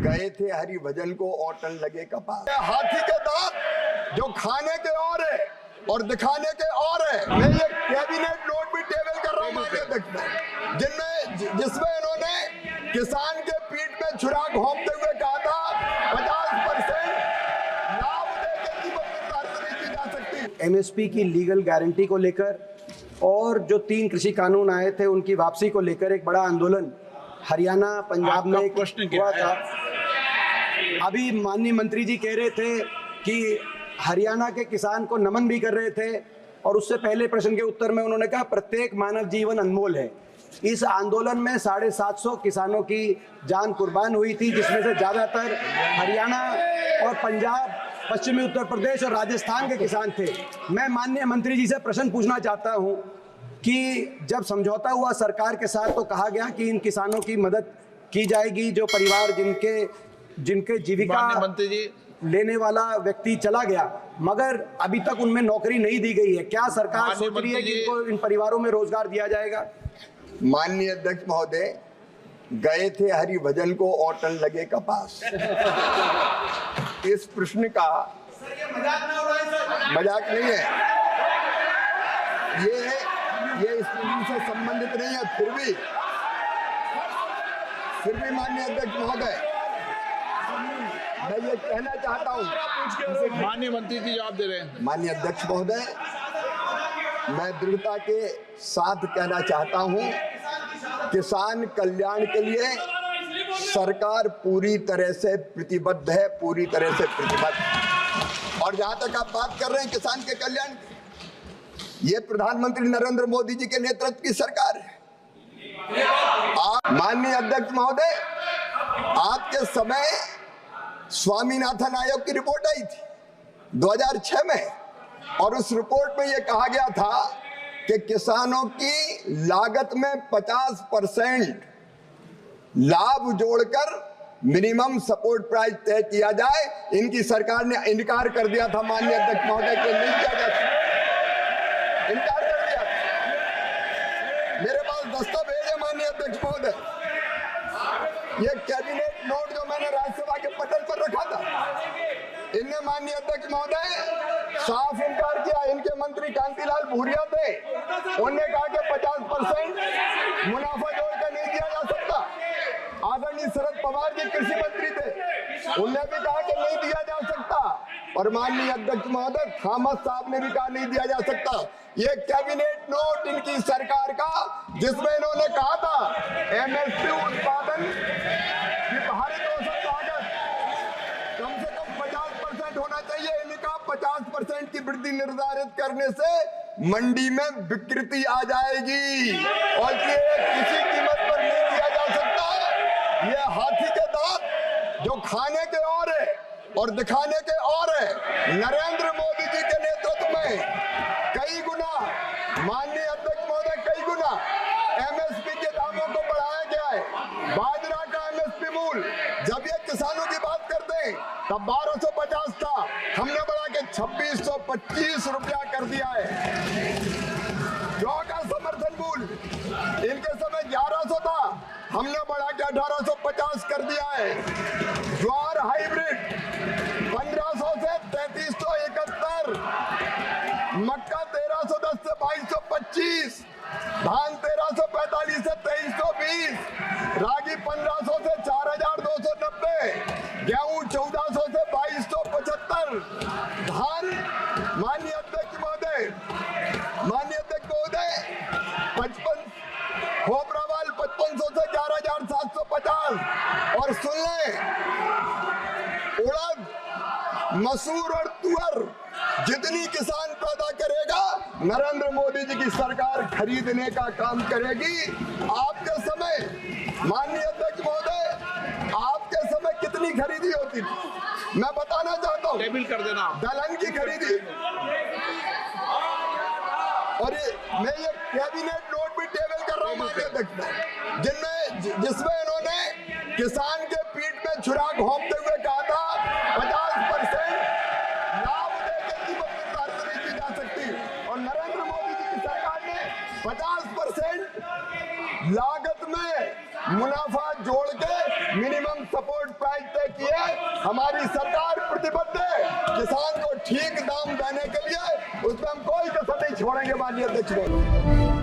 गए थे हरिभजन को औटन लगे कपास। हाथी के दांत जो खाने के और है और दिखाने के और है। मैं ये कैबिनेट नोट भी टेबल कर रहा हूँ माननीय अध्यक्ष, जिसमें इन्होंने किसान के पीठ में छुरा घोंपते हुए कहा था 50% लाभ देकर कीमत निर्धारित नहीं की जा सकती। एमएसपी की लीगल गारंटी को लेकर और जो 3 कृषि कानून आए थे उनकी वापसी को लेकर एक बड़ा आंदोलन हरियाणा पंजाब में हुआ था। अभी माननीय मंत्री जी कह रहे थे कि हरियाणा के किसान को नमन भी कर रहे थे और उससे पहले प्रश्न के उत्तर में उन्होंने कहा प्रत्येक मानव जीवन अनमोल है। इस आंदोलन में 750 किसानों की जान कुर्बान हुई थी, जिसमें से ज़्यादातर हरियाणा और पंजाब, पश्चिमी उत्तर प्रदेश और राजस्थान के किसान थे। मैं माननीय मंत्री जी से प्रश्न पूछना चाहता हूं कि जब समझौता हुआ सरकार के साथ तो कहा गया कि इन किसानों की मदद की जाएगी, जो परिवार जिनके जीविका मंत्री जी लेने वाला व्यक्ति चला गया, मगर अभी तक उनमें नौकरी नहीं दी गई है। क्या सरकार सोच रही है कि इनको इन परिवारों में रोजगार दिया जाएगा? माननीय अध्यक्ष महोदय, गए थे हरिभजन को औटन लगे कपास। इस प्रश्न का मजाक नहीं है, ये इस प्रश्न से संबंधित नहीं है। फिर भी माननीय अध्यक्ष महोदय, मैं ये कहना चाहता हूँ। माननीय मंत्री जी जवाब दे रहे हैं। माननीय अध्यक्ष महोदय, मैं दृढ़ता के साथ कहना चाहता हूँ, किसान कल्याण के लिए सरकार पूरी तरह से प्रतिबद्ध है, पूरी तरह से प्रतिबद्ध। और जहां तक आप बात कर रहे हैं किसान के कल्याण, ये प्रधानमंत्री नरेंद्र मोदी जी के नेतृत्व की सरकार है। माननीय अध्यक्ष महोदय, आपके समय स्वामीनाथन आयोग की रिपोर्ट आई थी 2006 में, और उस रिपोर्ट में यह कहा गया था कि किसानों की लागत में 50% लाभ जोड़कर मिनिमम सपोर्ट प्राइस तय किया जाए। इनकी सरकार ने इनकार कर दिया था माननीय अध्यक्ष महोदय कि नहीं किया जा सकता, इनकार कर दिया। मेरे पास दस्तावेज है माननीय अध्यक्ष महोदय, ये कैबिनेट नोट जो मैंने राज्यसभा के पटल पर रखा था, इनने माननीय अध्यक्ष महोदय साफ इनकार किया। इनके मंत्री कांतिलाल भूरिया थे, उन्होंने कहा कि 50% मुनाफा जोड़कर नहीं दिया जा सकता। आदरणीय शरद पवार जी कृषि मंत्री थे, उन्होंने भी कहा कि नहीं दिया जा सकता। और माननीय अध्यक्ष महोदय थॉमस साहब ने भी कहा नहीं दिया जा सकता। ये कैबिनेट नोट इनकी सरकार का, जिसमें इन्होंने कहा था एमएसपी उत्पादन की भारित औसत लागत कम से कम 50% होना चाहिए। इनका 50% की वृद्धि निर्धारित करने से मंडी में विकृति आ जाएगी और ये किसी कीमत पर नहीं दिया जा सकता। ये हाथी के दांत जो खाने के और है और दिखाने के और है। नरेंद्र मोदी जी के नेतृत्व में कई गुना, माननीय अध्यक्ष महोदय, कई गुना एमएसपी के दामों को बढ़ाया गया है। बाजरा का एमएसपी मूल्य जब ये किसानों की बात करते हैं तब 1250 था, हमने बढ़ा के 2625 रुपया कर दिया है। जौ का समर्थन मूल्य इनके समय 1100 था, हमने बढ़ा के 1850 कर दिया है। ज्वार हाइब्रिड 1500 से 3371, मक्का 1310 से 2225, धान 1345 से 2320, रागी 1500 से 4290, गेहूं 1400 से 2275, धान माननीय अध्यक्ष महोदय 55, खोपरावाल 5500 से 11750। और सुन लें, उड़द, मसूर और तुअर जितनी किसान पैदा करेगा नरेंद्र मोदी जी की सरकार खरीदने का काम करेगी। आपके समय माननीय अध्यक्ष महोदय, आपके समय कितनी खरीदी होती थी मैं बताना चाहता हूँ। टेबल कर देना, दलहन की खरीदी। और मैं ये कैबिनेट नोट भी टेबल कर रहा हूँ माननीय अध्यक्ष, जिसमें इन्होंने किसान के पीठ में छुरा घोंपते हुए कहा था 50% लाभ देकर कीमत निर्धारित नहीं की जा सकती। और नरेंद्र मोदी जी की सरकार ने 50% लागत में मुनाफा जोड़ के मिनिमम सपोर्ट प्राइस हमारी सरकार प्रतिबद्ध है किसान को ठीक दाम देने के लिए, उसमें हम कोई कसर नहीं छोड़ेंगे माननीय अध्यक्ष महोदय।